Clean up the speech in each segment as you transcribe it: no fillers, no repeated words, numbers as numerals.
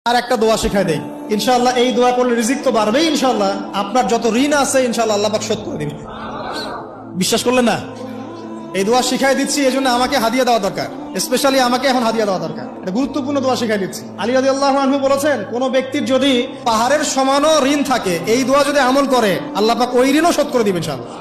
আর একটা দোয়া শিখাই দেই, ইনশাআল্লাহ এই দোয়া করলে রিজিক তো বাড়বেই ইনশাআল্লাহ। আপনার যত ঋণ আছে ইনশাআল্লাহ আল্লাহ পাক শোধ করে দিবেন। বিশ্বাস করলেন না? এই দোয়া শিখাই দিচ্ছি, এই জন্য আমাকে হাদিয়া দেওয়া দরকার, স্পেশালি আমাকে এখন হাদিয়া দেওয়া দরকার। এটা গুরুত্বপূর্ণ দোয়া শিখাই দিচ্ছি। আলী রাদিয়াল্লাহু আনহু বলেছেন, কোন ব্যক্তির যদি পাহাড়ের সমানও ঋণ থাকে, এই দোয়া যদি আমল করে আল্লাহ পাক ওই ঋণও শোধ করে দিবেন ইনশাআল্লাহ।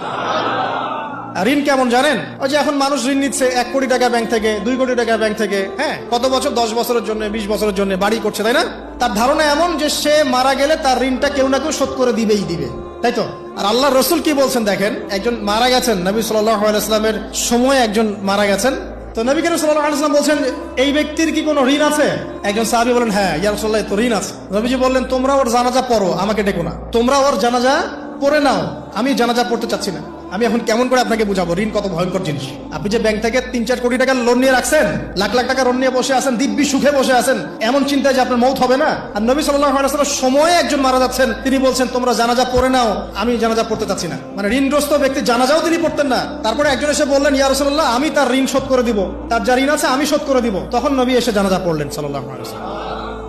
ঋণ কেমন জানেন? ওই যে এখন মানুষ ঋণ নিচ্ছে 1 কোটি টাকা ব্যাংক থেকে, 2 কোটি টাকা ব্যাংক থেকে, হ্যাঁ, কত বছর, 10 বছরের জন্য, 20 বছরের জন্য বাড়ি করছে, তাই না? তার ধারণা এমন যে সে মারা গেলে তার ঋণটা কেউ না কেউ শোধ করে দিবেই দিবে, তাই তো? আর আল্লাহ রসুল কি বলছেন দেখেন, একজন মারা গেছেন, নবী সাল্লাল্লাহু আলাইহি ওয়াসাল্লামের সময় একজন মারা গেছেন। তো নবী করিম সাল্লাল্লাহু আলাইহি ওয়াসাল্লাম বলছেন, এই ব্যক্তির কি কোনো ঋণ আছে? একজন সাহাবী বলেন, হ্যাঁ ইয়া রাসূলুল্লাহ, তো ঋণ আছে। নবীজি বললেন, তোমরা ওর জানাজা পড়ো, আমাকে ডেকো না, তোমরা ওর জানাজা পড়ে নাও, আমি জানাজা পড়তে চাচ্ছি না। আমি এখন কেমন করে আপনাকে বুঝাবো ঋণ কত ভয়ঙ্কর জিনিস? আপনি যে ব্যাংক থেকে 3-4 কোটি টাকার লোন নিয়ে রাখছেন, লাখ লাখ টাকা লোন নিয়ে বসে আছেন, দিব্যি সুখে বসে আছেন, এমন চিন্তায় যে আপনার মৌত হবে না। আর নবী সাল্লাল্লাহু আলাইহি ওয়াসাল্লাম সময়ে একজন মারা যাচ্ছেন, তিনি বলছেন তোমরা জানাজা পড়ে নাও, আমি জানাজা পড়তে চাচ্ছি না। মানে ঋণগ্রস্ত ব্যক্তি জানাজাও তিনি পড়তেন না। তারপরে একজন এসে বললেন, ইয়া রাসূলুল্লাহ, আমি তার ঋণ শোধ করে দিব, তার যা ঋণ আছে আমি শোধ করে দিব। তখন নবী এসে জানাজা পড়লেন সাল্লাল্লাহু আলাইহি ওয়াসাল্লাম।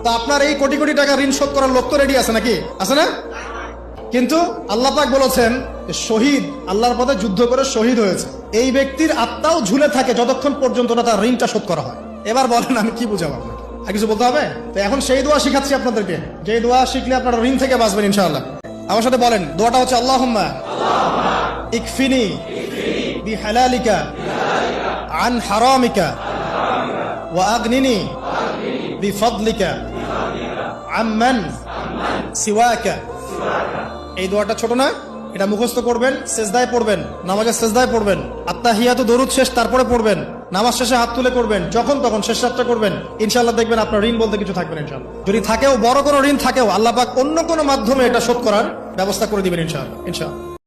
তো আপনার এই কোটি কোটি টাকা ঋণ শোধ করার লোক তো রেডি আছে নাকি? আছে না? কিন্তু আল্লাহ পাক বলেছেন, শহীদ, আল্লাহর পথে যুদ্ধ করে শহীদ হয়েছে, এই ব্যক্তির আত্মাও ঝুলে থাকে যতক্ষণ পর্যন্ত না তার ঋণটা শোধ করা হয়। এবার বলেন আমি কি বুঝাবো আপনাকে? আর কিছু বলতে হবে? তো এখন সেই দোয়া শিখাচ্ছি আপনাদেরকে, যে দোয়া শিখলে আপনারা ঋণ থেকে বাঁচবেন ইনশাআল্লাহ। আমার সাথে বলেন, দোয়াটা হচ্ছে আল্লাহুম্মা ইকফিনি বিহালালিকা আন হারামিকা ওয়া আগনিনি বিফদলিকা আম্মান সিওয়াকা। এই দোয়াটা ছোট না, এটা মুখস্থ করবেন, সেজদায় পড়বেন, নামাজের সেজদায় পড়বেন, আত্তাহিয়াতু দরুদ শেষ তারপরে পড়বেন, নামাজ শেষে হাত তুলে করবেন, যখন তখন শেষ রাতটা করবেন, ইনশাআল্লাহ দেখবেন আপনার ঋণ বলতে কিছু থাকবে না ইনশাআল্লাহ। যদি থাকেও, বড় কোনো ঋণ থাকেও, আল্লাহ পাক অন্য কোনো মাধ্যমে এটা শোধ করার ব্যবস্থা করে দিবেন ইনশাআল্লাহ। ইনশাআল্লাহ।